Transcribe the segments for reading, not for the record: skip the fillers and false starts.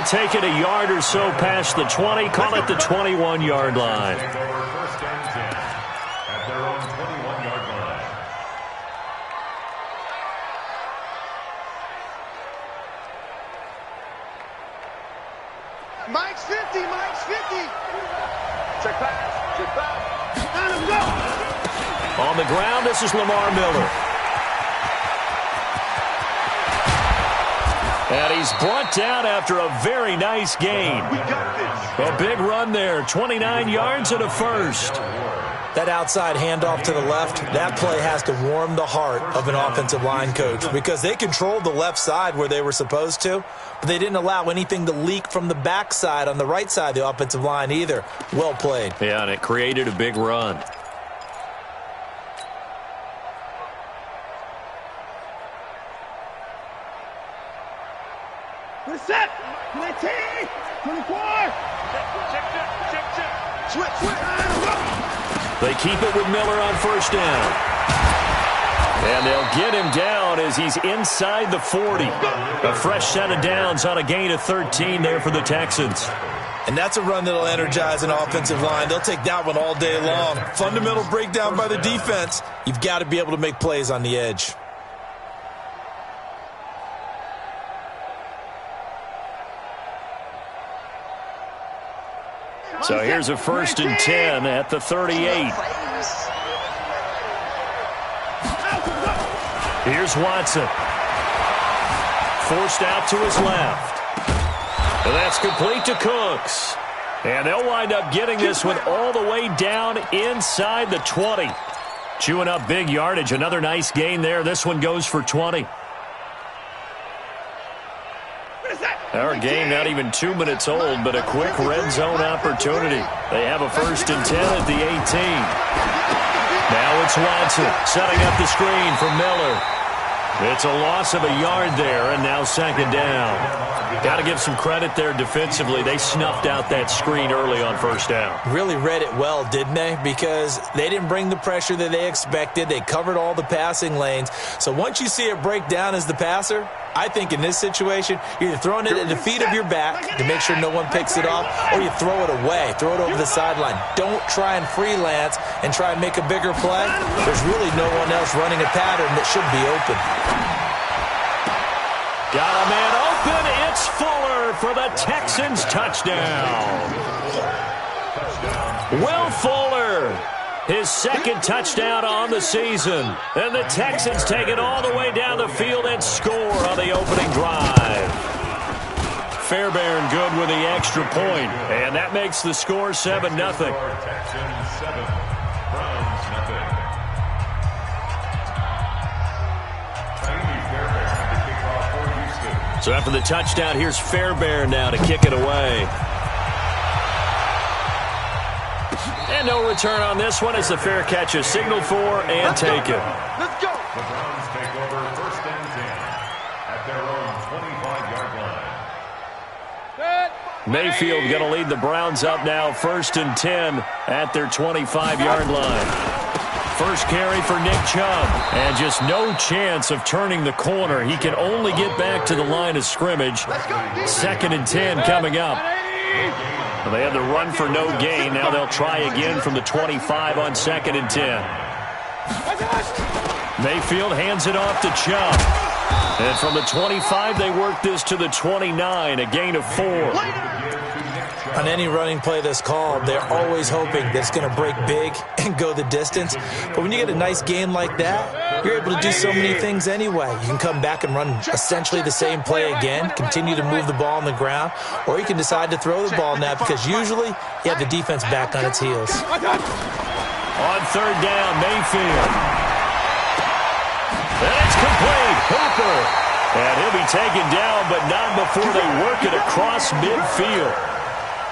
They'll take it a yard or so past the 20, call it the 21-yard line. Mike's 50, Mike's 50. Check pass. Let him go. On the ground, this is Lamar Miller. And he's brought down after a very nice gain. A big run there, 29 yards and a first. That outside handoff to the left, that play has to warm the heart of an offensive line coach because they controlled the left side where they were supposed to, but they didn't allow anything to leak from the backside on the right side of the offensive line either. Well played. Yeah, and it created a big run. Set. 19. 24. Check. Switch. They keep it with Miller on first down. And they'll get him down as he's inside the 40. A fresh set of downs on a gain of 13 there for the Texans. And that's a run that'll energize an offensive line. They'll take that one all day long. Fundamental breakdown by the defense. You've got to be able to make plays on the edge. So here's a 1st and 10 at the 38. Here's Watson. Forced out to his left. And that's complete to Cooks. And they'll wind up getting this one all the way down inside the 20. Chewing up big yardage. Another nice gain there. This one goes for 20. Our game not even 2 minutes old, but a quick red zone opportunity. They have a 1st and 10 at the 18. Now it's Watson setting up the screen for Miller. It's a loss of a yard there, and now 2nd down. Got to give some credit there defensively. They snuffed out that screen early on 1st down. Really read it well, didn't they? Because they didn't bring the pressure that they expected. They covered all the passing lanes. So once you see it break down as the passer, I think in this situation, you're either throwing it at the feet of your back to make sure no one picks it off, or you throw it away, throw it over the sideline. Don't try and freelance and try and make a bigger play. There's really no one else running a pattern that should be open. Got a man open. It's Fuller for the Texans touchdown. Will Fuller, his 2nd touchdown on the season. And the Texans take it all the way down the field and score on the opening drive. Fairbairn good with the extra point. And that makes the score 7-0. So after the touchdown, here's Fairbairn now to kick it away. And no return on this one. It's a fair catch, a signal for, and take it. Let's go. The Browns take over 1st and 10 at their own 25-yard line. Mayfield going to lead the Browns up now, 1st and 10 at their 25-yard line. First carry for Nick Chubb, and just no chance of turning the corner. He can only get back to the line of scrimmage. 2nd and 10 coming up. Well, they had the run for no gain. Now they'll try again from the 25 on 2nd and 10. Mayfield hands it off to Chubb. And from the 25, they work this to the 29, a gain of 4. On any running play that's called, they're always hoping that it's going to break big and go the distance. But when you get a nice game like that, you're able to do so many things anyway. You can come back and run essentially the same play again, continue to move the ball on the ground, or you can decide to throw the ball now because usually you have the defense back on its heels. On 3rd down, Mayfield. And it's complete. Hooper. And he'll be taken down, but not before they work it across midfield.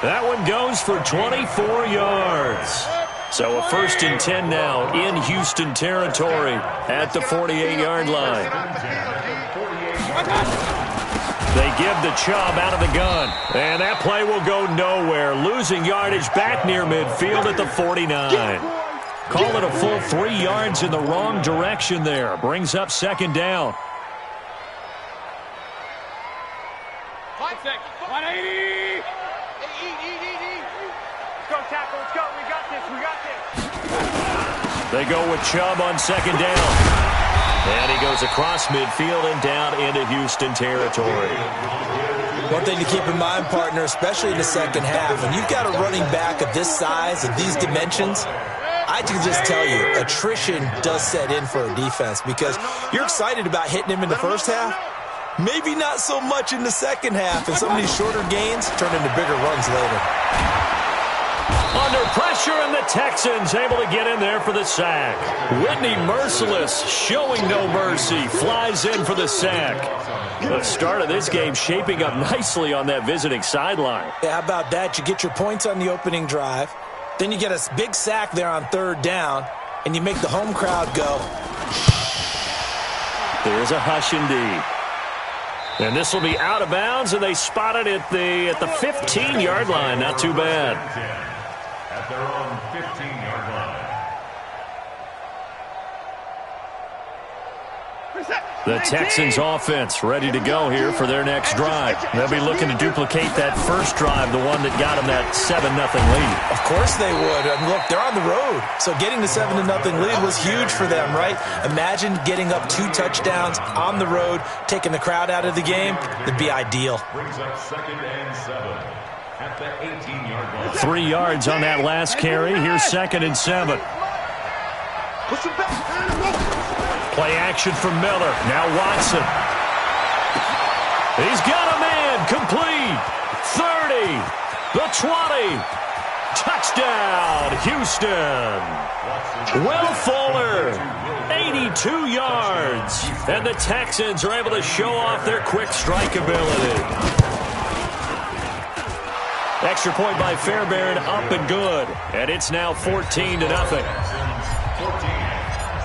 That one goes for 24 yards. So a 1st and 10 now in Houston territory at the 48-yard line. They give the Chubb out of the gun. And that play will go nowhere. Losing yardage back near midfield at the 49. Call it a full 3 yards in the wrong direction there. Brings up 2nd down. 180. Let's go, tackle. Let's go. We got this. We got this. They go with Chubb on second down. And he goes across midfield and down into Houston territory. One thing to keep in mind, partner, especially in the second half, when you've got a running back of this size, of these dimensions, I can just tell you, attrition does set in for a defense because you're excited about hitting him in the first half. Maybe not so much in the second half, and some of these shorter gains turn into bigger runs later. Under pressure, and the Texans able to get in there for the sack. Whitney Merciless, showing no mercy, flies in for the sack. The start of this game shaping up nicely on that visiting sideline. Yeah, how about that? You get your points on the opening drive, then you get a big sack there on third down, and you make the home crowd go. There's a hush indeed. And this will be out of bounds, and they spot it at the 15-yard line. Not too bad. At their own 15-yard line. The Texans offense ready to go here for their next drive. They'll be looking to duplicate that first drive, the one that got them that 7-0 lead. Of course they would. Look, they're on the road. So getting the 7-0 lead was huge for them, right? Imagine getting up 2 touchdowns on the road, taking the crowd out of the game. It'd be ideal. Brings up 2nd and 7 at the 18-yard line. 3 yards on that last carry. Here's 2nd and 7. Push him back. Play action from Miller. Now Watson. He's got a man. Complete. 30. The 20. Touchdown, Houston. Will Fuller. 82 yards. And the Texans are able to show off their quick strike ability. Extra point by Fairbairn, up and good. And it's now 14-0.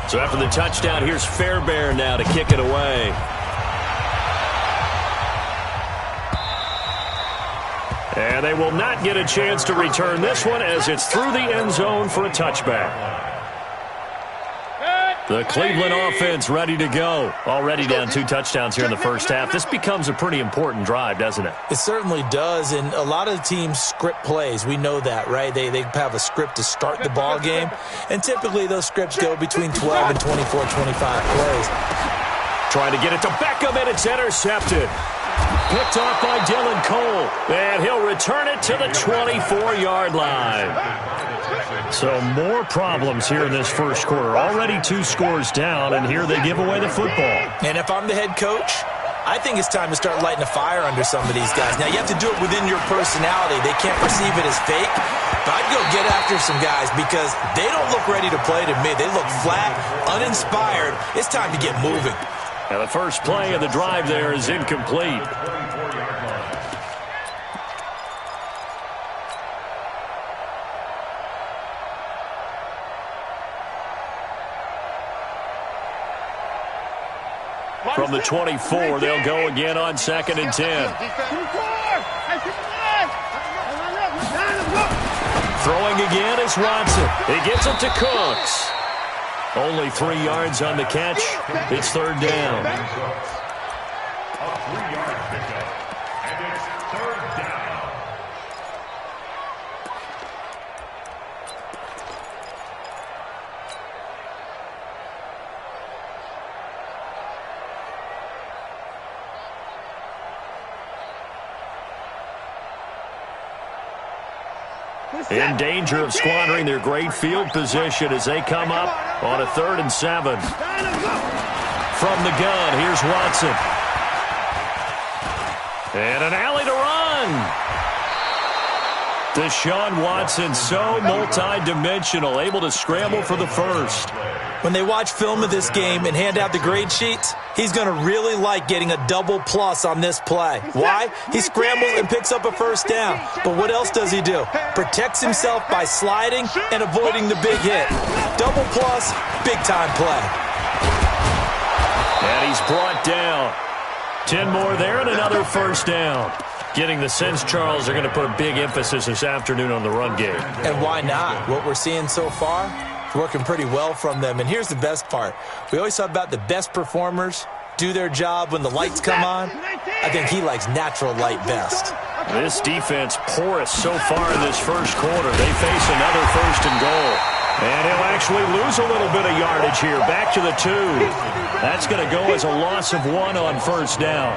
So after the touchdown, here's Fairbairn now to kick it away. And they will not get a chance to return this one as it's through the end zone for a touchback. The Cleveland offense ready to go. Already down 2 touchdowns here in the first half. This becomes a pretty important drive, doesn't it? It certainly does, and a lot of teams script plays. We know that, right? They have a script to start the ball game, and typically those scripts go between 12 and 24, 25 plays. Trying to get it to Beckham, and it's intercepted. Picked off by Dylan Cole, and he'll return it to the 24-yard line. So more problems here in this first quarter. Already 2 scores down, and here they give away the football. And if I'm the head coach, I think it's time to start lighting a fire under some of these guys. Now, you have to do it within your personality. They can't perceive it as fake. But I'd go get after some guys because they don't look ready to play to me. They look flat, uninspired. It's time to get moving. Now, the first play of the drive there is incomplete. From the 24, they'll go again on 2nd and 10. Throwing again is Watson. He gets it to Cooks. Only 3 yards on the catch. It's 3rd down. A 3-yard pickup, and it's 3rd down. In danger of squandering their great field position as they come up on a 3rd and 7. From the gun, here's Watson. And an alley to run. Deshaun Watson, so multi-dimensional, able to scramble for the first. When they watch film of this game and hand out the grade sheets, he's going to really like getting a double plus on this play. Why? He scrambles and picks up a first down. But what else does he do? Protects himself by sliding and avoiding the big hit. Double plus, big-time play. And he's brought down. 10 more there and another first down. Getting the sense, Charles, they're going to put a big emphasis this afternoon on the run game. And why not? What we're seeing so far, working pretty well from them. And here's the best part. We always talk about the best performers do their job when the lights come on. I think he likes natural light best. This defense porous so far in this first quarter. They face another 1st and goal. And he'll actually lose a little bit of yardage here. Back to the 2. That's going to go as a loss of 1 on 1st down.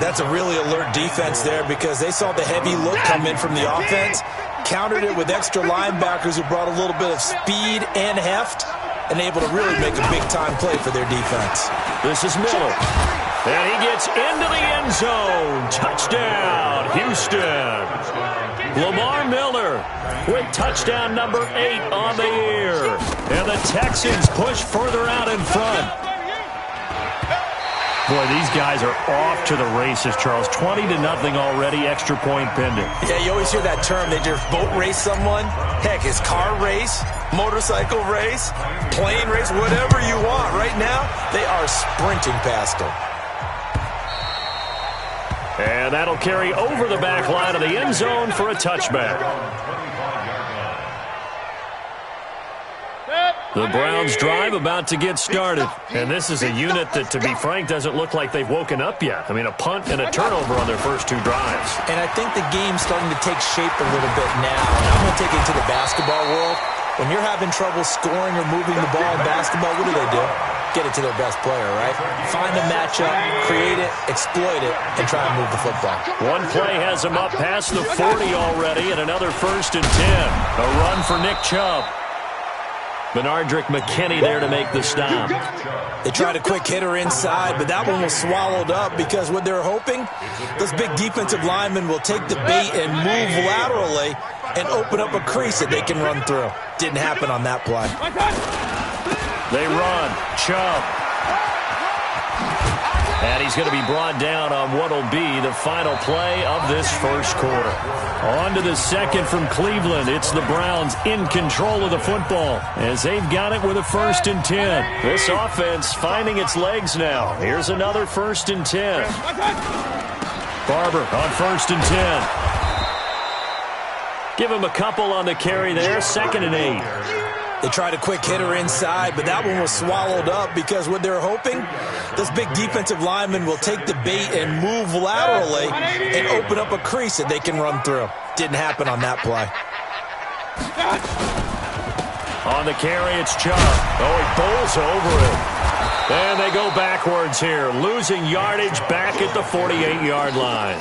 That's a really alert defense there because they saw the heavy look come in from the offense, countered it with extra linebackers who brought a little bit of speed and heft, and able to really make a big-time play for their defense. This is Miller. And he gets into the end zone. Touchdown, Houston. Lamar Miller with touchdown number 8 on the year. And the Texans push further out in front. Boy, these guys are off to the races, Charles. 20-0 already, extra point pending. Yeah, you always hear that term. They just boat race someone. Heck, it's car race, motorcycle race, plane race, whatever you want. Right now, they are sprinting past them. And that'll carry over the back line of the end zone for a touchback. The Browns drive about to get started. And this is a unit that, to be frank, doesn't look like they've woken up yet. I mean, a punt and a turnover on their first 2 drives. And I think the game's starting to take shape a little bit now. And I'm going to take it to the basketball world. When you're having trouble scoring or moving the ball in basketball, what do? Get it to their best player, right? Find a matchup, create it, exploit it, and try and move the football. One play has him up past the 40 already, and another 1st and 10. A run for Nick Chubb. Benardrick McKinney there to make the stop. They tried a quick hitter inside, but that one was swallowed up because what they're hoping, those big defensive linemen will take the bait and move laterally and open up a crease that they can run through. Didn't happen on that play. They run. Chubb. And he's going to be brought down on what will be the final play of this first quarter. On to the second from Cleveland. It's the Browns in control of the football as they've got it with a 1st and 10. This offense finding its legs now. Here's another 1st and 10. Barber on 1st and 10. Give him a couple on the carry there. 2nd and 8. They tried a quick hitter inside, but that one was swallowed up because what they're hoping, those big defensive linemen will take the bait and move laterally and open up a crease that they can run through. Didn't happen on that play. On the carry, it's Chubb. Oh, he bowls over it. And they go backwards here, losing yardage back at the 48-yard line.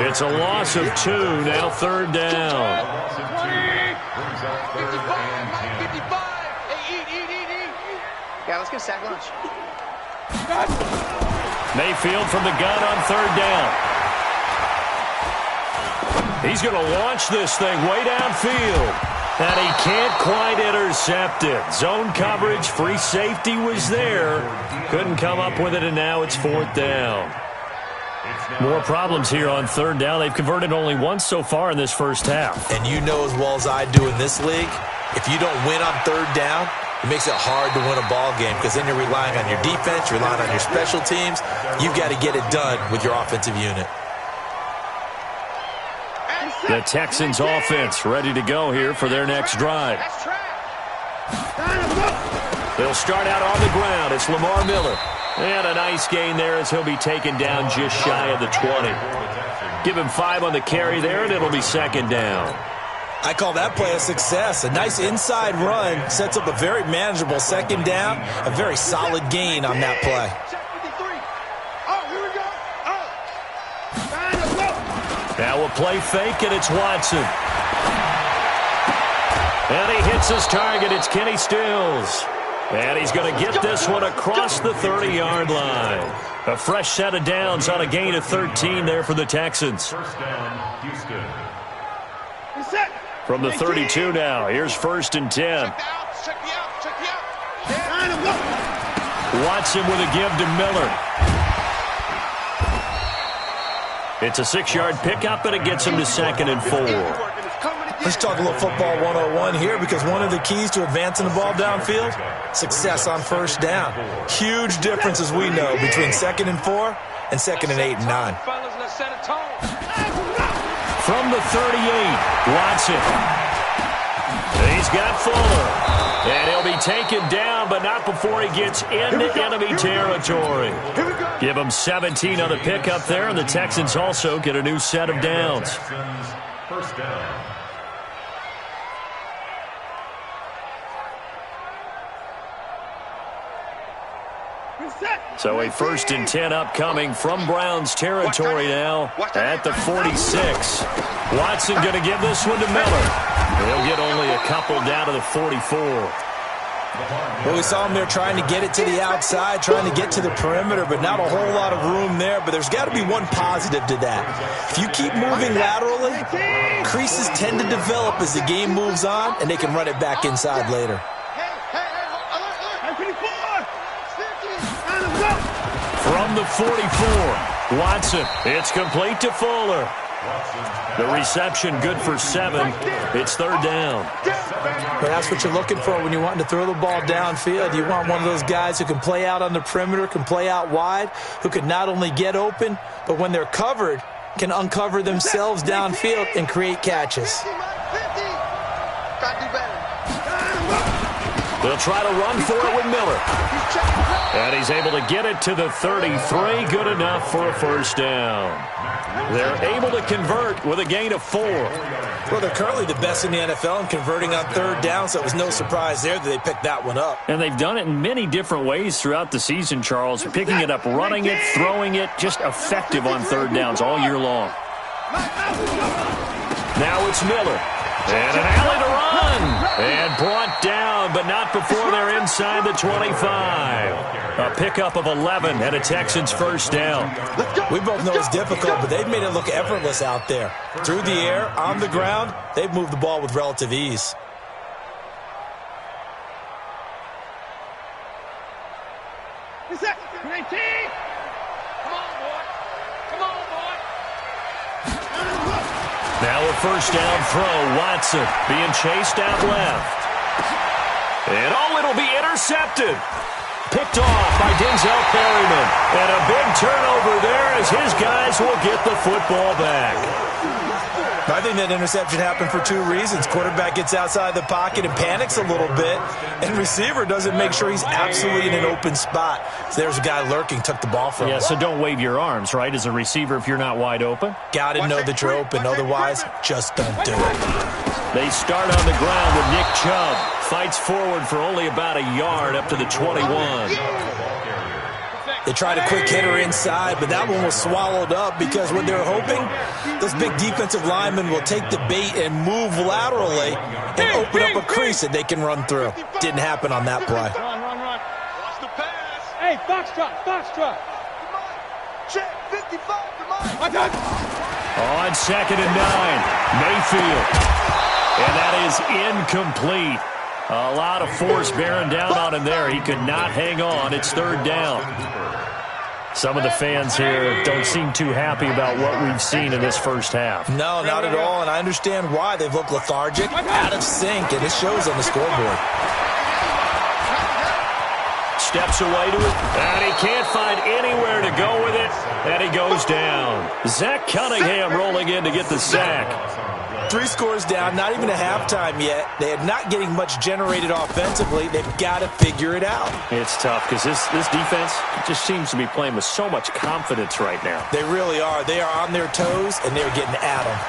It's a loss of 2, now 3rd down. Yeah, let's get sack lunch. Mayfield from the gun on 3rd down. He's going to launch this thing way downfield. And he can't quite intercept it. Zone coverage, free safety was there. Couldn't come up with it, and now it's 4th down. More problems here on 3rd down. They've converted only once so far in this first half. And you know as well as I do in this league, if you don't win on 3rd down, it makes it hard to win a ball game because then you're relying on your defense, you're relying on your special teams. You've got to get it done with your offensive unit. The Texans offense ready to go here for their next drive. They'll start out on the ground. It's Lamar Miller. And a nice gain there as he'll be taken down just shy of the 20. Give him 5 on the carry there, and it'll be 2nd down. I call that play a success. A nice inside run sets up a very manageable 2nd down. A very solid gain on that play. Now a play fake, and it's Watson. And he hits his target. It's Kenny Stills. And he's going to get this one across the 30-yard line. A fresh set of downs on a gain of 13 there for the Texans. 1st down, Houston. From the 32 now, here's 1st and 10. Watson with a give to Miller. It's a 6-yard pickup, and it gets him to 2nd and 4. Let's talk a little football 101 here because one of the keys to advancing the ball downfield, success on 1st down. Huge difference, as we know, between 2nd and 4 and 2nd and 8 and 9. From the 38, Watson. He's got Fuller. And he'll be taken down, but not before he gets into enemy territory. Give him 17 on the pickup there, and the Texans also get a new set of downs. First down. So a 1st and 10 upcoming from Browns territory now at the 46. Watson going to give this one to Miller. He'll get only a couple down to the 44. Well, we saw him there trying to get it to the outside, trying to get to the perimeter, but not a whole lot of room there. But there's got to be one positive to that. If you keep moving laterally, creases tend to develop as the game moves on, and they can run it back inside later. From the 44, Watson. It's complete to Fuller. The reception good for 7. It's 3rd down. But that's what you're looking for when you want to throw the ball downfield. You want one of those guys who can play out on the perimeter, can play out wide, who can not only get open, but when they're covered, can uncover themselves downfield and create catches. They'll try to run for it with Miller. And he's able to get it to the 33. Good enough for a 1st down. They're able to convert with a gain of 4. Well, they're currently the best in the NFL in converting on 3rd down, so it was no surprise there that they picked that one up. And they've done it in many different ways throughout the season, Charles. Picking it up, running it, throwing it, just effective on 3rd downs all year long. Now it's Miller. And an alley to run. And brought down, but not before they're inside the 25. A pickup of 11 and a Texans 1st down. We both know it's difficult, but they've made it look effortless out there. Through the air, on the ground, they've moved the ball with relative ease. Now a 1st down throw. Watson being chased out left. And it'll be intercepted. Picked off by Denzel Perryman. And a big turnover there as his guys will get the football back. I think that interception happened for 2 reasons. Quarterback gets outside the pocket and panics a little bit, and receiver doesn't make sure he's absolutely in an open spot. So there's a guy lurking, took the ball from him. Yeah, so don't wave your arms, right, as a receiver if you're not wide open? Got to know that you're open. Otherwise, just don't do it. They start on the ground with Nick Chubb. Fights forward for only about a yard up to the 21. They tried a quick hitter inside, but that one was swallowed up because what they're hoping, those big defensive linemen will take the bait and move laterally and open up a crease that they can run through. Didn't happen on that play. Run. Watch the pass. Hey, Foxtrot. Check 55, come on. On 2nd and 9, Mayfield. And that is incomplete. A lot of force bearing down on him there. He could not hang on. It's 3rd down. Some of the fans here don't seem too happy about what we've seen in this 1st half. No, not at all, and I understand why. They've looked lethargic, out of sync, and it shows on the scoreboard. Steps away to it, and he can't find anywhere to go with it, and he goes down. Zach Cunningham rolling in to get the sack. 3 scores down, not even a halftime yet. They are not getting much generated offensively. They've got to figure it out. It's tough because this defense just seems to be playing with so much confidence right now. They really are. They are on their toes, and they're getting at them.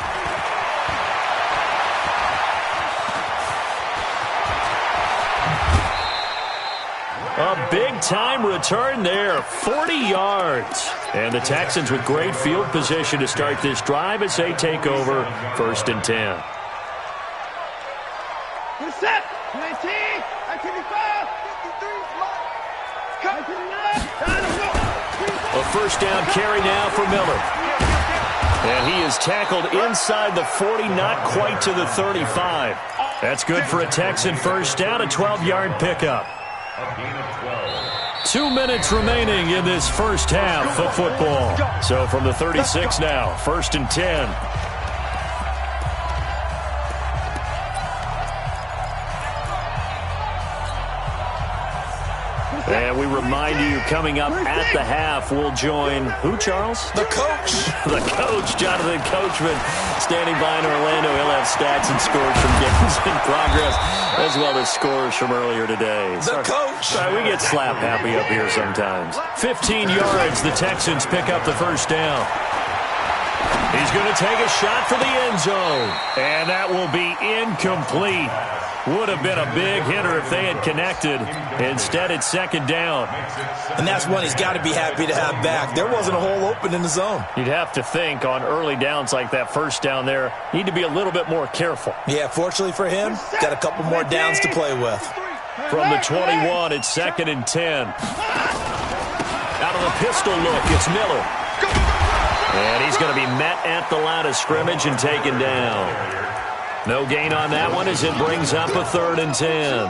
A big-time return there, 40 yards. And the Texans with great field position to start this drive as they take over 1st and 10. Set. 19, 55, 53, a 1st down carry now for Miller. And he is tackled inside the 40, not quite to the 35. That's good for a Texan 1st down, a 12-yard pickup. 2 minutes remaining in this 1st half of football. So from the 36 now, 1st and 10. And And we remind you, coming up at the half, we'll join who, Charles? The coach. The coach, Jonathan Coachman, standing by in Orlando. He'll have stats and scores from games in progress, as well as scores from earlier today. The coach. Sorry, we get slap happy up here sometimes. 15 yards, the Texans pick up the first down. He's going to take a shot for the end zone. And that will be incomplete. Would have been a big hitter if they had connected. Instead, it's second down. And that's one he's got to be happy to have back. There wasn't a hole open in the zone. You'd have to think on early downs like that first down there, need to be a little bit more careful. Yeah, fortunately for him, got a couple more downs to play with. From the 21, it's 2nd and 10. Out of the pistol look, it's Miller. And he's going to be met at the line of scrimmage and taken down. No gain on that one as it brings up a 3rd and 10.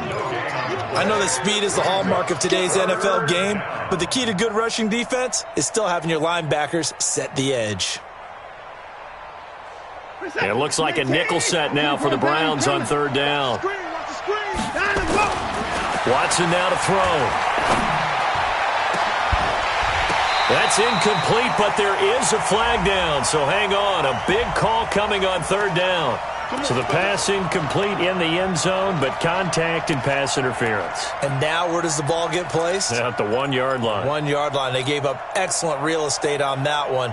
I know that speed is the hallmark of today's NFL game, but the key to good rushing defense is still having your linebackers set the edge. And it looks like a nickel set now for the Browns on 3rd down. Watson now to throw. That's incomplete, but there is a flag down, so hang on. A big call coming on 3rd down. So the pass incomplete in the end zone, but contact and pass interference. And now where does the ball get placed? At the 1-yard line. 1-yard line. They gave up excellent real estate on that one.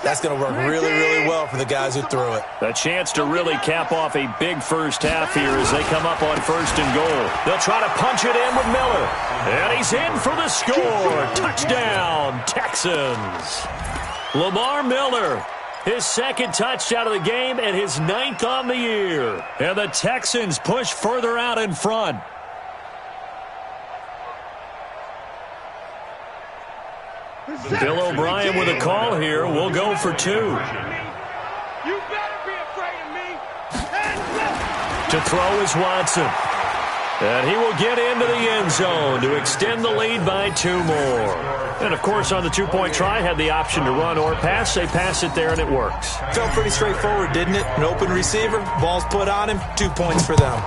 That's going to work really, really well for the guys who threw it. A chance to really cap off a big first half here as they come up on 1st and goal. They'll try to punch it in with Miller. And he's in for the score. Touchdown, Texans. Lamar Miller, his 2nd touchdown of the game and his 9th on the year. And the Texans push further out in front. Bill O'Brien with a call here. We'll go for 2. You better be afraid of me. To throw is Watson. And he will get into the end zone to extend the lead by 2 more. And, of course, on the 2-point try, had the option to run or pass. They pass it there, and it works. Felt pretty straightforward, didn't it? An open receiver, ball's put on him, 2 points for them.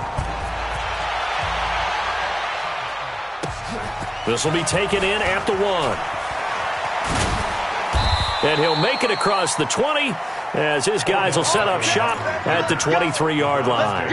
This will be taken in at the 1. And he'll make it across the 20 as his guys will set up shop at the 23-yard line.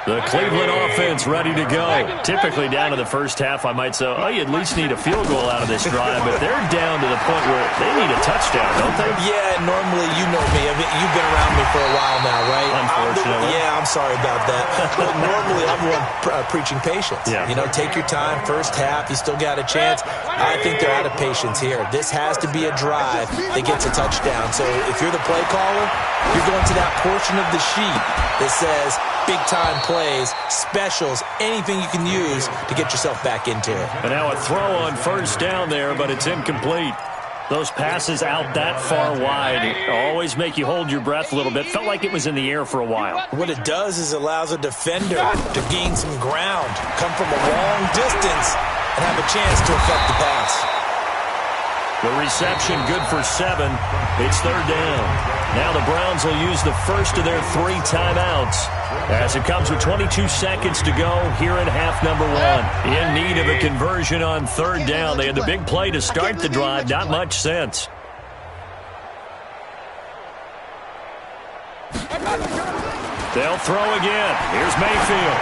The Cleveland offense ready to go. Typically down to the first half, I might say, oh, you at least need a field goal out of this drive, but they're down to the point where they need a touchdown, don't they? Yeah, normally, you know me. I mean, you've been around me for a while now, right? Unfortunately. I'm sorry about that. But normally, I'm the one preaching patience. Yeah. You know, take your time. First half, you still got a chance. I think they're out of patience here. This has to be a drive that gets a touchdown. So if you're the play caller, you're going to that portion of the sheet that says big-time plays, specials, anything you can use to get yourself back into it. And now a throw on 1st down there, but it's incomplete. Those passes out that far wide always make you hold your breath a little bit. Felt like it was in the air for a while. What it does is it allows a defender to gain some ground, come from a long distance, and have a chance to affect the pass. The reception good for 7. It's 3rd down. Now the Browns will use the first of their 3 timeouts as it comes with 22 seconds to go here in half number 1. In need of a conversion on 3rd down. They had the big play to start the drive. Not much sense. They'll throw again. Here's Mayfield.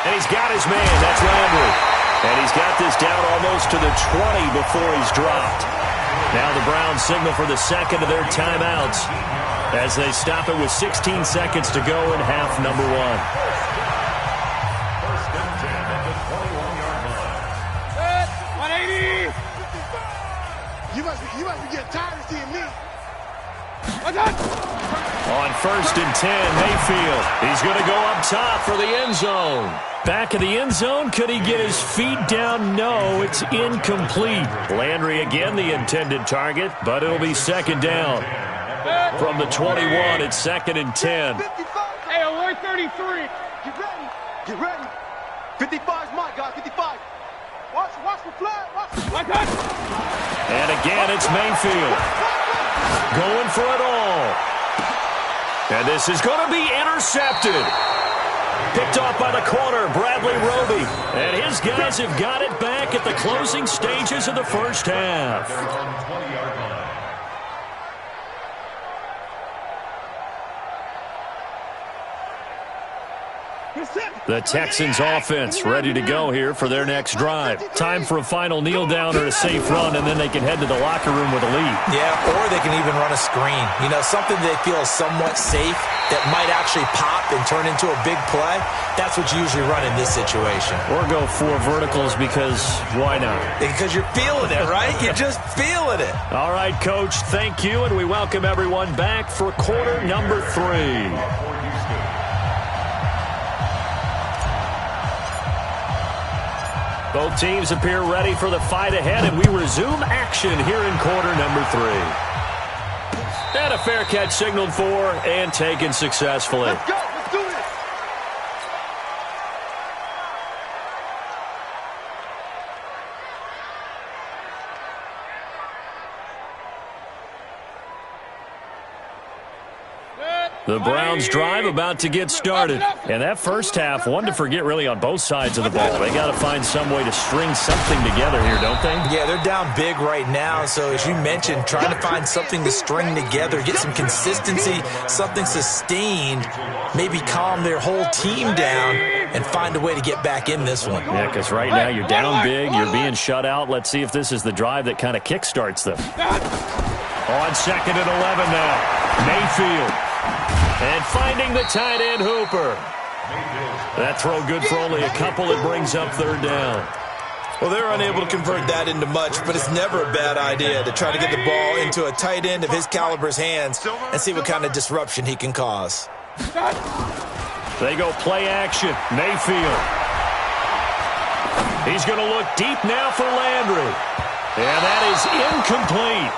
And he's got his man. That's Landry. And he's got this down almost to the 20 before he's dropped. Now the Browns signal for the 2nd of their timeouts as they stop it with 16 seconds to go in half number 1. 1st and 10 at the 21-yard line. 180. You must be getting tired of seeing me. On 1st and 10, Mayfield. He's going to go up top for the end zone. Back of the end zone. Could he get his feet down? No, it's incomplete. Landry again the intended target, but it'll be 2nd down. From the 21, it's 2nd and 10. Hey, alert 33. Get ready. Get ready. 55's my guy. 55. Watch the flag. Watch the flag. And again, it's Mayfield. Going for it all. And this is going to be intercepted. Picked off by the corner, Bradley Roby. And his guys have got it back at the closing stages of the first half. The Texans offense ready to go here for their next drive. Time for a final kneel down or a safe run, and then they can head to the locker room with a lead. Yeah, or they can even run a screen. You know, something they feel is somewhat safe that might actually pop and turn into a big play. That's what you usually run in this situation. Or go 4 verticals because why not? Because you're feeling it, right? You're just feeling it. All right, Coach, thank you, and we welcome everyone back for quarter number 3. Both teams appear ready for the fight ahead, and we resume action here in quarter number 3. And a fair catch signaled for and taken successfully. Let's go. Let's do it. The Browns drive about to get started. And that first half, one to forget really on both sides of the ball. They got to find some way to string something together here, don't they? Yeah, they're down big right now. So as you mentioned, trying to find something to string together, get some consistency, something sustained, maybe calm their whole team down and find a way to get back in this one. Yeah, because right now you're down big, you're being shut out. Let's see if this is the drive that kind of kickstarts them. On 2nd and 11 now, Mayfield. And finding the tight end, Hooper. That throw good for only a couple. It brings up 3rd down. Well, they're unable to convert that into much, but it's never a bad idea to try to get the ball into a tight end of his caliber's hands and see what kind of disruption he can cause. They go play action. Mayfield. He's going to look deep now for Landry. And that is incomplete.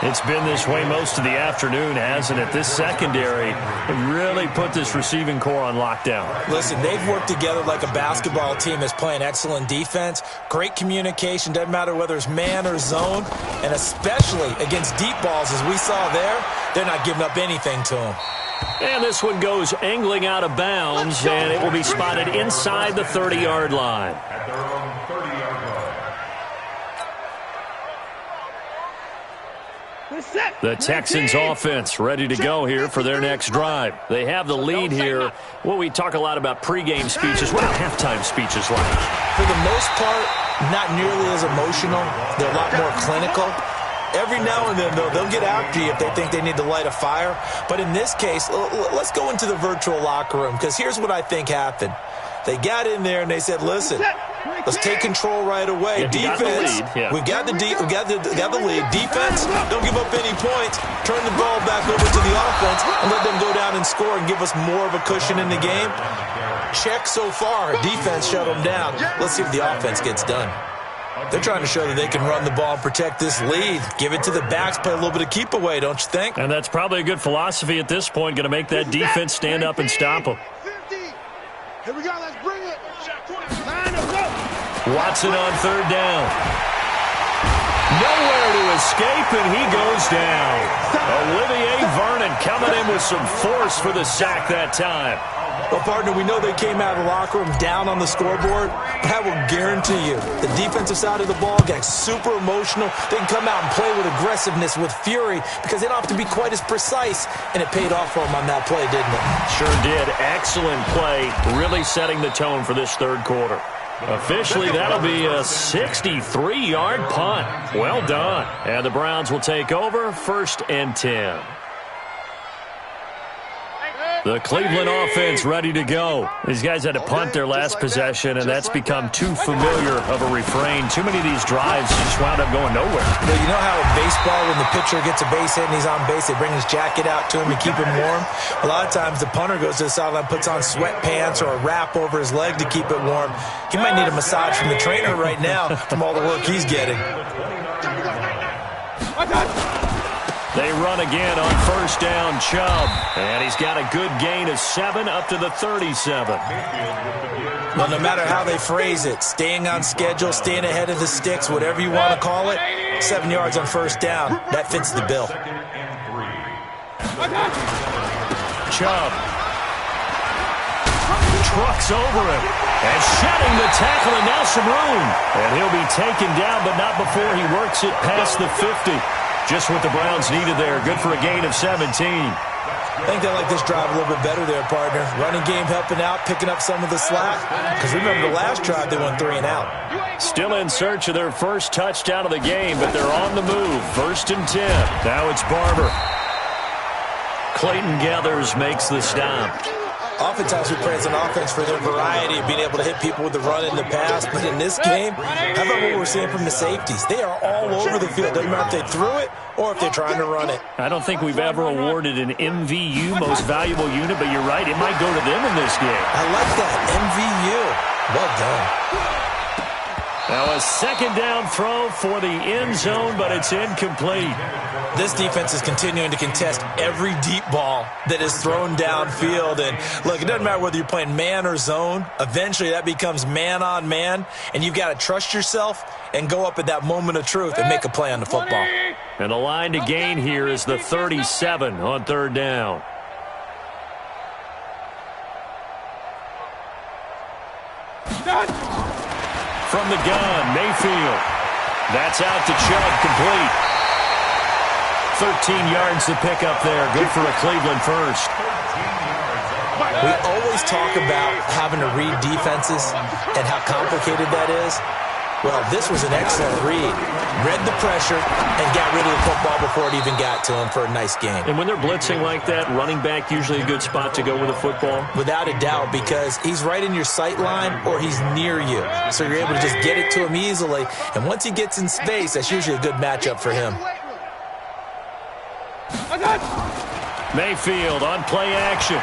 It's been this way most of the afternoon, hasn't it? This secondary really put this receiving core on lockdown. Listen, they've worked together like a basketball team that's playing excellent defense. Great communication, doesn't matter whether it's man or zone. And especially against deep balls, as we saw there, they're not giving up anything to them. And this one goes angling out of bounds, and it will be spotted inside the 30-yard line. At their own 30-yard line. The Texans offense ready to go here for their next drive. They have the lead here. Well, we talk a lot about pregame speeches. What are halftime speeches like? For the most part, not nearly as emotional. They're a lot more clinical. Every now and then, though, they'll get after you if they think they need to light a fire. But in this case, let's go into the virtual locker room, because here's what I think happened. They got in there and they said, listen, let's take control right away. Defense, we got the lead. Defense, don't give up any points. Turn the ball back over to the offense and let them go down and score and give us more of a cushion in the game. Check so far. Defense shut them down. Let's see if the offense gets done. They're trying to show that they can run the ball and protect this lead. Give it to the backs, play a little bit of keep away, don't you think? And that's probably a good philosophy at this point, going to make that defense stand up and stop them. 50. Here we go, let's bring it. Watson on 3rd down. Nowhere to escape, and he goes down. Olivier Vernon coming in with some force for the sack that time. Well, partner, we know they came out of the locker room down on the scoreboard, but I will guarantee you the defensive side of the ball got super emotional. They can come out and play with aggressiveness, with fury, because they don't have to be quite as precise, and it paid off for them on that play, didn't it? Sure did. Excellent play, really setting the tone for this 3rd quarter. Officially, that'll be a 63-yard punt. Well done. And the Browns will take over 1st and 10. The Cleveland offense ready to go. These guys had to punt their last possession, and that's become too familiar of a refrain. Too many of these drives just wound up going nowhere. Well, you know how in baseball, when the pitcher gets a base hit and he's on base, they bring his jacket out to him to keep him warm? A lot of times the punter goes to the sideline, puts on sweatpants or a wrap over his leg to keep it warm. He might need a massage from the trainer right now from all the work he's getting. They run again on 1st down, Chubb. And he's got a good gain of 7 up to the 37. Well, no matter how they phrase it, staying on schedule, staying ahead of the sticks, whatever you want to call it, 7 yards on 1st down, that fits the bill. Chubb. trucks over him. And shedding the tackle, and now some room. And he'll be taken down, but not before he works it past the 50. Just what the Browns needed there. Good for a gain of 17. I think they like this drive a little bit better there, partner. Running game helping out, picking up some of the slack. Because remember the last drive, they went 3 and out. Still in search of their first touchdown of the game, but they're on the move. 1st and 10. Now it's Barber. Clayton Gathers makes the stop. Oftentimes we praise an offense for their variety of being able to hit people with the run and the pass. But in this game, how about what we're seeing from the safeties? They are all over the field. Doesn't matter if they threw it or if they're trying to run it. I don't think we've ever awarded an MVU, most valuable unit, but you're right. It might go to them in this game. I like that. MVU. Well done. Now a 2nd down throw for the end zone, but it's incomplete. This defense is continuing to contest every deep ball that is thrown downfield. And look, it doesn't matter whether you're playing man or zone. Eventually that becomes man on man, and you've got to trust yourself and go up at that moment of truth and make a play on the football. And the line to gain here is the 37 on 3rd down. From the gun, Mayfield. That's out to Chubb, complete. 13 yards to pick up there. Good for a Cleveland first. We always talk about having to read defenses and how complicated that is. Well, this was an excellent read. Read the pressure and got rid of the football before it even got to him for a nice game. And when they're blitzing like that, running back usually a good spot to go with the football? Without a doubt, because he's right in your sight line or he's near you. So you're able to just get it to him easily. And once he gets in space, that's usually a good matchup for him. Mayfield on play action.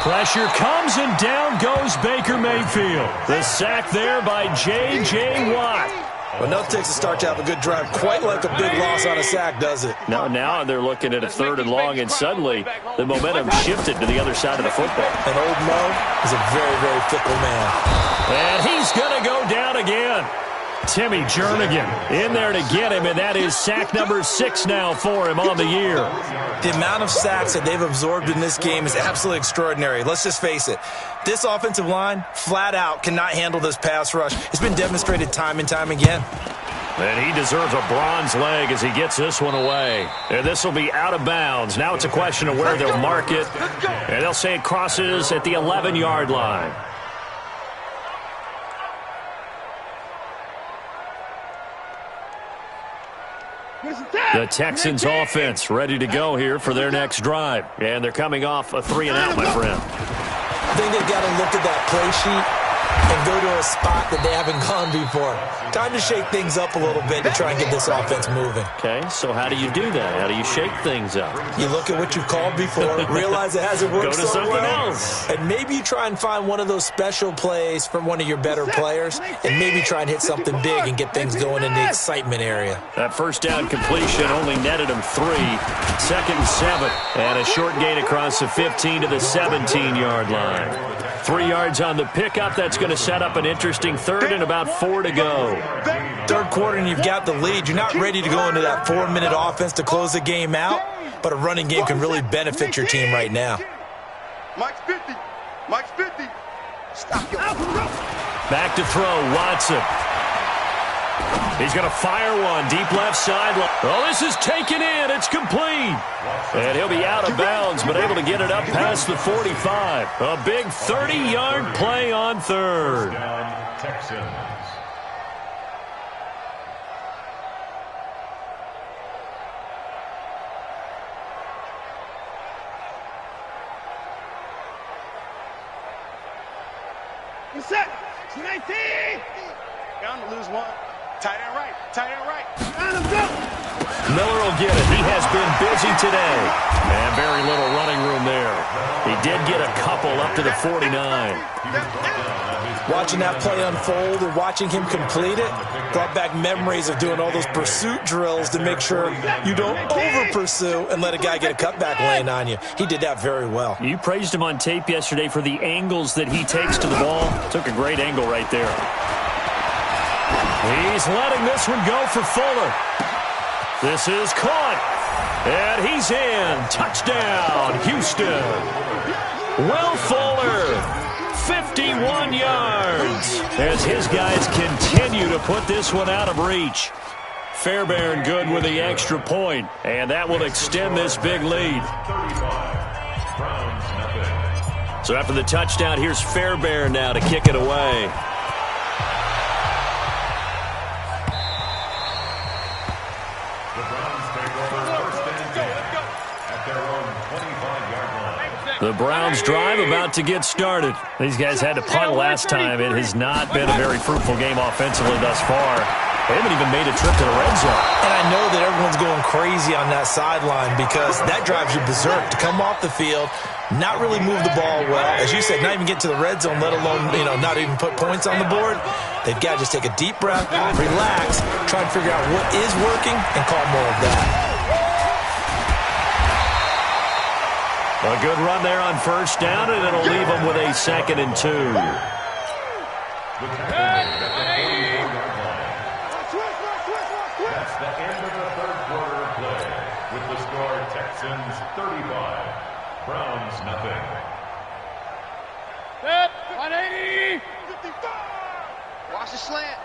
Pressure comes, and down goes Baker Mayfield. The sack there by J.J. Watt. Well, nothing takes a start to have a good drive quite like a big loss on a sack, does it? Now they're looking at a 3rd and long, and suddenly the momentum shifted to the other side of the football. And old Mo is a very, very fickle man. And he's going to go down again. Timmy Jernigan in there to get him, and that is sack number 6 now for him on the year. The amount of sacks that they've absorbed in this game is absolutely extraordinary. Let's just face it. This offensive line, flat out, cannot handle this pass rush. It's been demonstrated time and time again. And he deserves a bronze leg as he gets this one away. And this will be out of bounds. Now it's a question of where they'll mark it. And they'll say it crosses at the 11-yard line. The Texans offense ready to go here for their next drive. And they're coming off a 3-and-out, my friend. I think they've got to look at that play sheet and go to a spot that they haven't gone before. Time to shake things up a little bit to try and get this offense moving. Okay, so how do you do that? How do you shake things up? You look at what you've called before, realize it hasn't worked go to so something well, else. and maybe you try and find one of those special plays from one of your better players, and maybe try and hit something big and get things going in the excitement area. That 1st down completion only netted him 3. 2nd and 7, and a short gain across the 15 to the 17-yard line. 3 yards on the pickup. That's going to set up an interesting 3rd and about 4 to go. 3rd quarter and you've got the lead. You're not ready to go into that 4-minute offense to close the game out, but a running game can really benefit your team right now. Mike's 50. Mike's 50. Stop your... Back to throw, Watson. He's going to fire one deep left sideline. Oh, this is taken in. It's complete. And he'll be out of bounds, but able to get it up past the 45. A big 30-yard play on 3rd. Texans. You set. 19. Down to lose one. Tight end right. Tight end right. And him go. Miller will get it. He has been busy today. And very little running room there. He did get a couple up to the 49. Watching that play unfold and watching him complete it brought back memories of doing all those pursuit drills to make sure you don't over-pursue and let a guy get a cutback lane on you. He did that very well. You praised him on tape yesterday for the angles that he takes to the ball. Took a great angle right there. He's letting this one go for Fuller. This is caught. And he's in. Touchdown, Houston. Will Fuller, 51 yards, as his guys continue to put this one out of reach. Fairbairn good with the extra point, and that will extend this big lead. So after the touchdown, here's Fairbairn now to kick it away. The Browns drive about to get started. These guys had to punt last time. It has not been a very fruitful game offensively thus far. They haven't even made a trip to the red zone. And I know that everyone's going crazy on that sideline because that drives you berserk to come off the field, not really move the ball well. As you said, not even get to the red zone, let alone, not even put points on the board. They've got to just take a deep breath, relax, try to figure out what is working, and call more of that. A good run there on first down, and it'll leave them with a 2nd and 2. That's the end of the third quarter of play. With the score, Texans 35, Browns nothing. 180. 55. Watch the slant.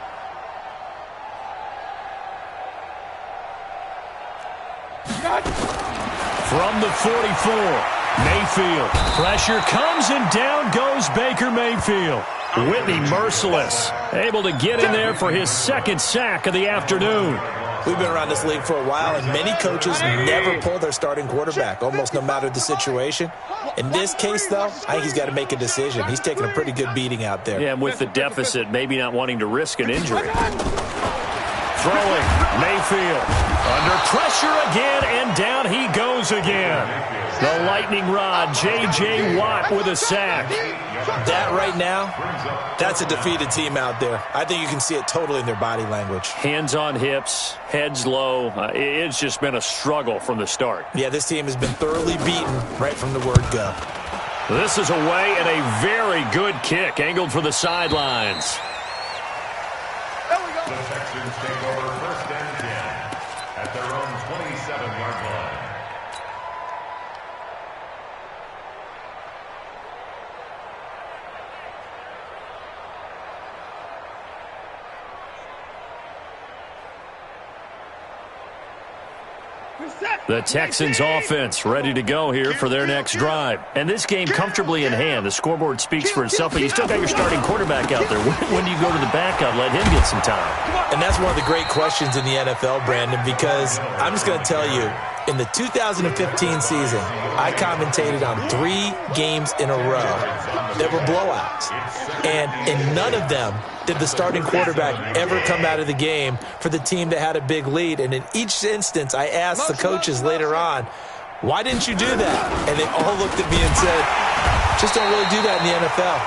From the 44. Mayfield. Pressure comes and down goes Baker Mayfield. Whitney merciless. Able to get in there for his 2nd sack of the afternoon. We've been around this league for a while, and many coaches never pull their starting quarterback, almost no matter the situation. In this case, though, I think he's got to make a decision. He's taking a pretty good beating out there. Yeah, and with the deficit, maybe not wanting to risk an injury. Throwing. Mayfield. Under pressure again, and down he goes again. The lightning rod, J.J. Watt with a sack. That right now, that's a defeated team out there. I think you can see it totally in their body language. Hands on hips, heads low. It's just been a struggle from the start. Yeah, this team has been thoroughly beaten right from the word go. This is away and a very good kick, angled for the sidelines. There we go. The Texans take over 1st and 10 at their own 27-yard line. The Texans offense ready to go here for their next drive. And this game comfortably in hand. The scoreboard speaks for itself, but you still got your starting quarterback out there. When do you go to the backup, let him get some time? And that's one of the great questions in the NFL, Brandon, because I'm just going to tell you, in the 2015 season, I commentated on 3 games in a row that were blowouts. And in none of them did the starting quarterback ever come out of the game for the team that had a big lead. And in each instance, I asked the coaches later on, why didn't you do that? And they all looked at me and said, just don't really do that in the NFL.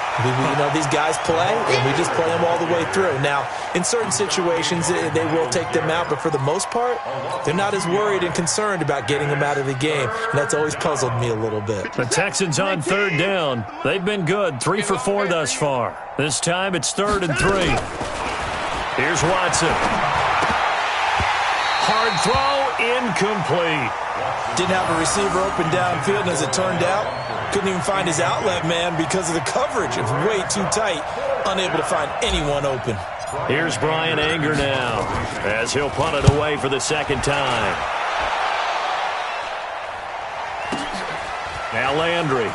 These guys play, and we just play them all the way through. Now, in certain situations, they will take them out, but for the most part, they're not as worried and concerned about getting them out of the game, and that's always puzzled me a little bit. The Texans on 3rd down. They've been good, 3 for 4 thus far. This time it's 3rd and 3. Here's Watson. Hard throw, incomplete. Didn't have a receiver open downfield, and as it turned out, couldn't even find his outlet man because of the coverage. It was way too tight, unable to find anyone open. Here's Brian Anger now, as he'll punt it away for the 2nd time. Now Landry.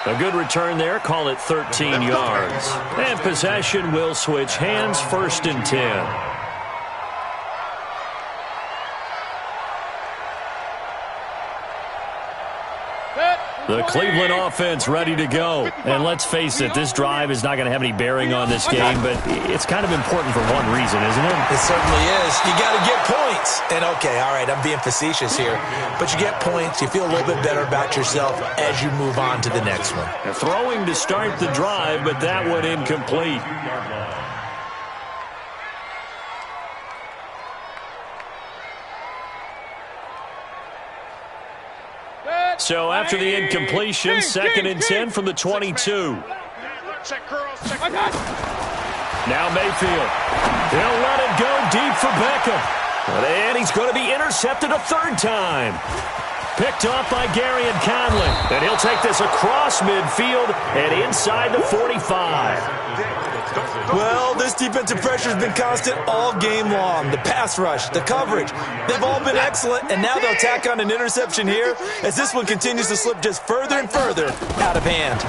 A good return there, call it 13 yards. And possession will switch hands, 1st and 10. The Cleveland offense ready to go. And let's face it, this drive is not going to have any bearing on this game, but it's kind of important for one reason, isn't it? It certainly is. You got to get points. And, okay, all right, I'm being facetious here. But you get points, you feel a little bit better about yourself as you move on to the next one. Throwing to start the drive, but that one incomplete. So after the incompletion, 2nd and 10 from the 22. Check curls, check. Now Mayfield. He'll let it go deep for Beckham. And he's going to be intercepted a third time. Picked off by Gary and Conley. And he'll take this across midfield and inside the 45. Well, this defensive pressure has been constant all game long. The pass rush, the coverage, they've all been excellent, and now they'll tack on an interception here as this one continues to slip just further and further out of hand.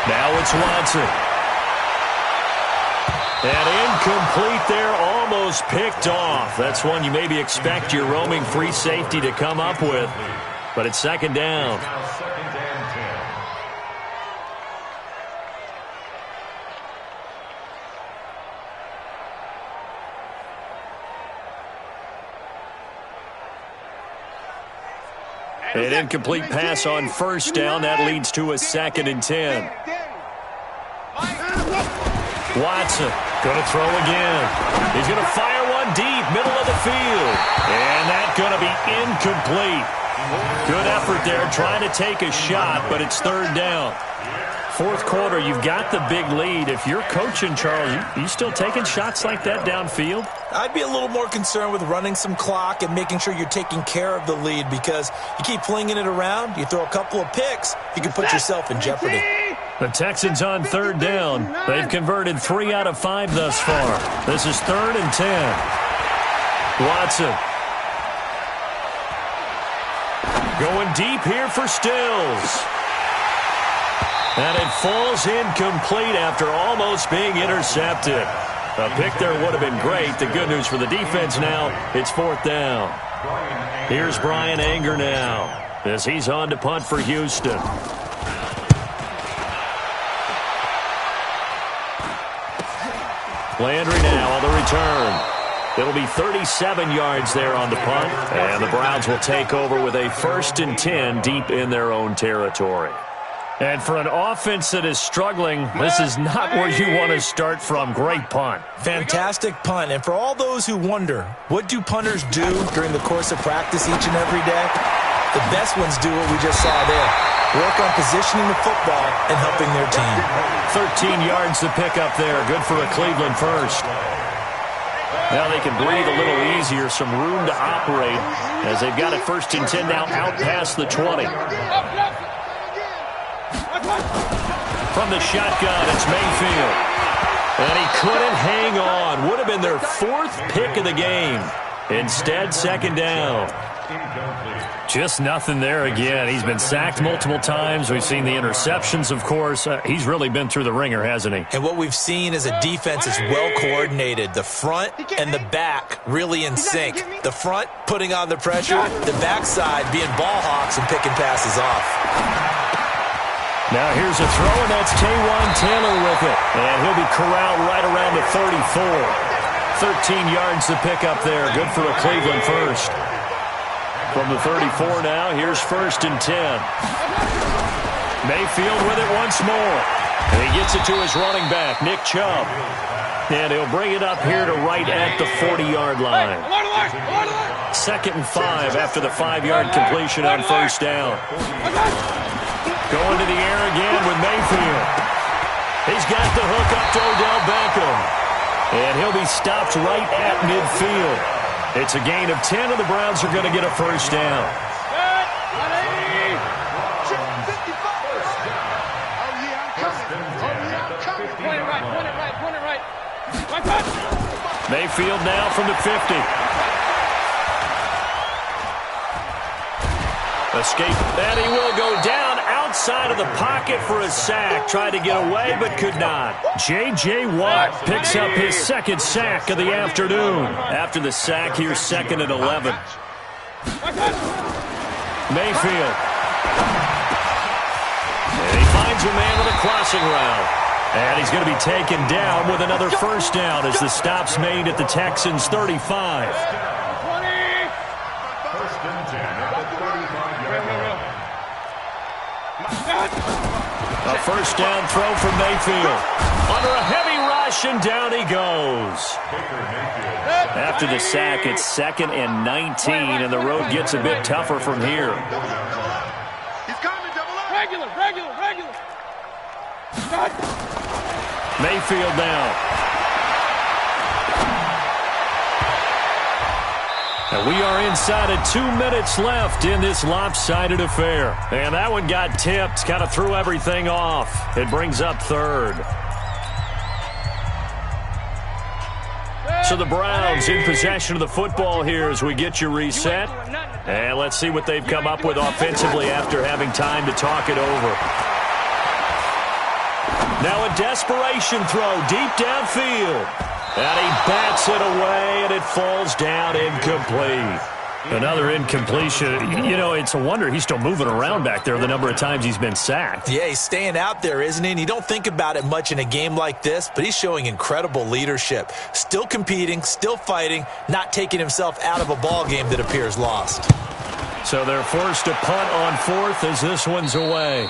Now it's Watson. And incomplete there, almost picked off. That's one you maybe expect your roaming free safety to come up with. But it's second down. An incomplete pass on first down. That leads to a 2nd and 10. Watson going to throw again. He's going to fire one deep, middle of the field. And that's going to be incomplete. Good effort there, trying to take a shot, but it's third down. Fourth quarter, you've got the big lead. If you're coaching, Charles, you still taking shots like that downfield? I'd be a little more concerned with running some clock and making sure you're taking care of the lead, because you keep flinging it around, you throw a couple of picks, you can put yourself in jeopardy. The Texans on third down. They've converted 3 out of 5 thus far. This is 3rd and 10. Watson. Going deep here for Stills. And it falls incomplete after almost being intercepted. A pick there would have been great. The good news for the defense now, it's 4th down. Here's Brian Anger now as he's on to punt for Houston. Landry now on the return. It'll be 37 yards there on the punt, and the Browns will take over with a 1st and 10 deep in their own territory. And for an offense that is struggling, this is not where you want to start from. Great punt. Fantastic punt. And for all those who wonder, what do punters do during the course of practice each and every day? The best ones do what we just saw there. Work on positioning the football and helping their team. 13 yards to pick up there. Good for a Cleveland first. Now they can breathe a little easier, some room to operate as they've got it 1st and 10 now out past the 20. From the shotgun, it's Mayfield. And he couldn't hang on. Would have been their 4th pick of the game. Instead, 2nd down. Just nothing there again. He's been sacked multiple times. We've seen the interceptions, of course. He's really been through the ringer, hasn't he? And what we've seen is a defense that's well coordinated. The front and the back really in sync. The front putting on the pressure, the backside being ball hawks and picking passes off. Now here's a throw, and that's Taywan Taylor with it. And he'll be corralled right around the 34. 13 yards to pick up there. Good for a Cleveland first. From the 34 now, here's 1st and 10. Mayfield with it once more. And he gets it to his running back, Nick Chubb. And he'll bring it up here to right at the 40-yard line. 2nd and 5 after the 5-yard completion on 1st down. Going to the air again with Mayfield. He's got the hook up to Odell Beckham. And he'll be stopped right at midfield. It's a gain of 10, and the Browns are going to get a 1st down. Mayfield now from the 50. Escape, and he will go down outside of the pocket for a sack. Tried to get away, but could not. J.J. Watt picks up his 2nd sack of the afternoon. After the sack, here's 2nd and 11. Mayfield. And he finds a man with a crossing route. And he's going to be taken down with another 1st down as the stop's made at the Texans' 35. A 1st down throw from Mayfield. Under a heavy rush, and down he goes. After the sack, it's 2nd and 19, and the road gets a bit tougher from here. Mayfield now. And we are inside of 2 minutes left in this lopsided affair. And that one got tipped, kind of threw everything off. It brings up third. So the Browns in possession of the football here as we get you reset. And let's see what they've come up with offensively after having time to talk it over. Now a desperation throw deep downfield. And he bats it away, and it falls down incomplete. Another incompletion. You know, it's a wonder he's still moving around back there the number of times he's been sacked. Yeah, he's staying out there, isn't he? And you don't think about it much in a game like this, but he's showing incredible leadership. Still competing, still fighting, not taking himself out of a ball game that appears lost. So they're forced to punt on fourth as this one's away.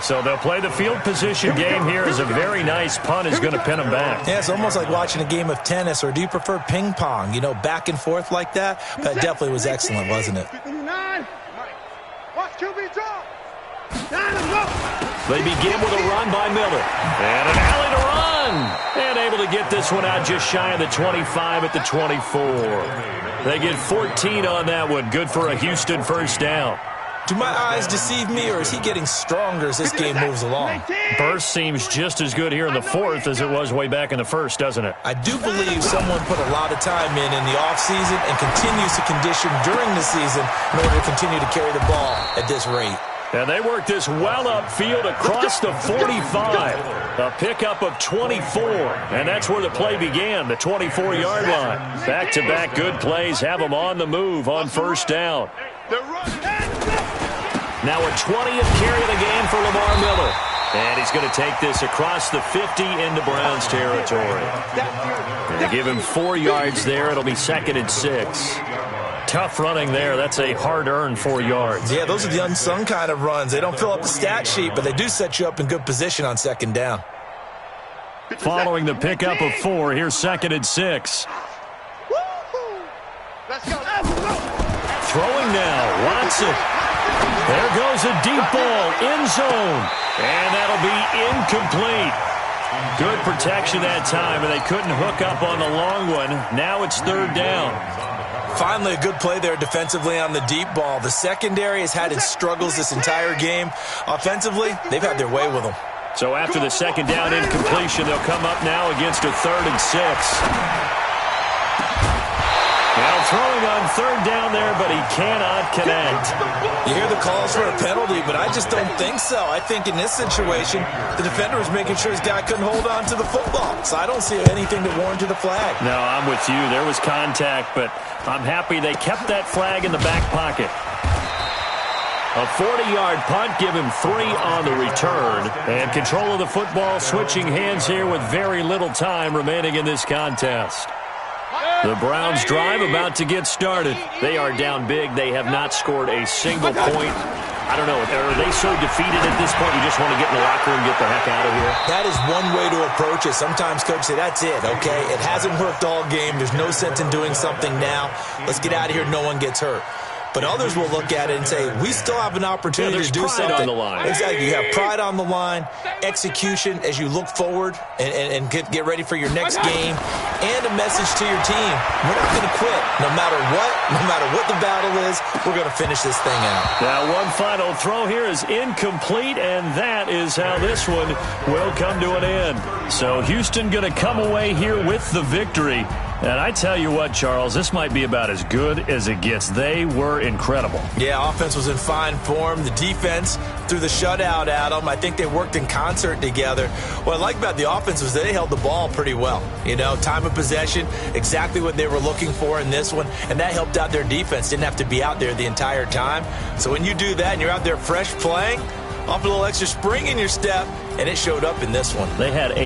So they'll play the field position game here as a very nice punt is going to pin them back. Yeah, it's almost like watching a game of tennis, or do you prefer ping pong? You know, back and forth like that? That definitely was excellent, wasn't it? They begin with a run by Miller. And an alley to run. And able to get this one out just shy of the 25 at the 24. They get 14 on that one. Good for a Houston first down. Do my eyes deceive me, or is he getting stronger as this game moves along? Burst seems just as good here in the fourth as it was way back in the first, doesn't it? I do believe someone put a lot of time in the offseason and continues to condition during the season in order to continue to carry the ball at this rate. And they work this well upfield across the 45. A pickup of 24. And that's where the play began, the 24-yard line. Back-to-back good plays have them on the move on first down. Now a 20th carry of the game for Lamar Miller. And he's going to take this across the 50 into Browns territory. And to give him 4 yards there, it'll be 2nd and 6. Tough running there. That's a hard-earned 4 yards. Yeah, those are the unsung kind of runs. They don't fill up the stat sheet, but they do set you up in good position on second down. Following the pickup of 4, here's 2nd and 6. Throwing now, Watson. There goes a deep ball, end zone. And that'll be incomplete. Good protection that time, and they couldn't hook up on the long one. Now it's 3rd down. Finally, a good play there defensively on the deep ball. The secondary has had its struggles this entire game. Offensively, they've had their way with them. So after the 2nd down incompletion, they'll come up now against a 3rd and 6. Now throwing on 3rd down there, but he cannot connect. You hear the calls for a penalty, but I just don't think so. I think in this situation, the defender was making sure his guy couldn't hold on to the football. So I don't see anything that warranted a flag. No, I'm with you. There was contact, but I'm happy they kept that flag in the back pocket. A 40-yard punt, give him 3 on the return. And control of the football switching hands here with very little time remaining in this contest. The Browns drive about to get started. They are down big. They have not scored a single point. I don't know. Are they so defeated at this point you just want to get in the locker room and get the heck out of here? That is one way to approach it. Sometimes coaches say, that's it, okay? It hasn't worked all game. There's no sense in doing something now. Let's get out of here. No one gets hurt. But others will look at it and say, we still have an opportunity to do something. On the line. Exactly. You have pride on the line, execution as you look forward and get ready for your next game, and a message to your team. We're not going to quit. No matter what the battle is, we're going to finish this thing out. Now one final throw here is incomplete, and that is how this one will come to an end. So Houston going to come away here with the victory. And I tell you what, Charles, this might be about as good as it gets. They were incredible. Yeah, offense was in fine form. The defense threw the shutout at them. I think they worked in concert together. What I like about the offense was they held the ball pretty well. You know, time of possession, exactly what they were looking for in this one, and that helped out their defense. Didn't have to be out there the entire time. So when you do that and you're out there fresh playing, off a little extra spring in your step, and it showed up in this one. They had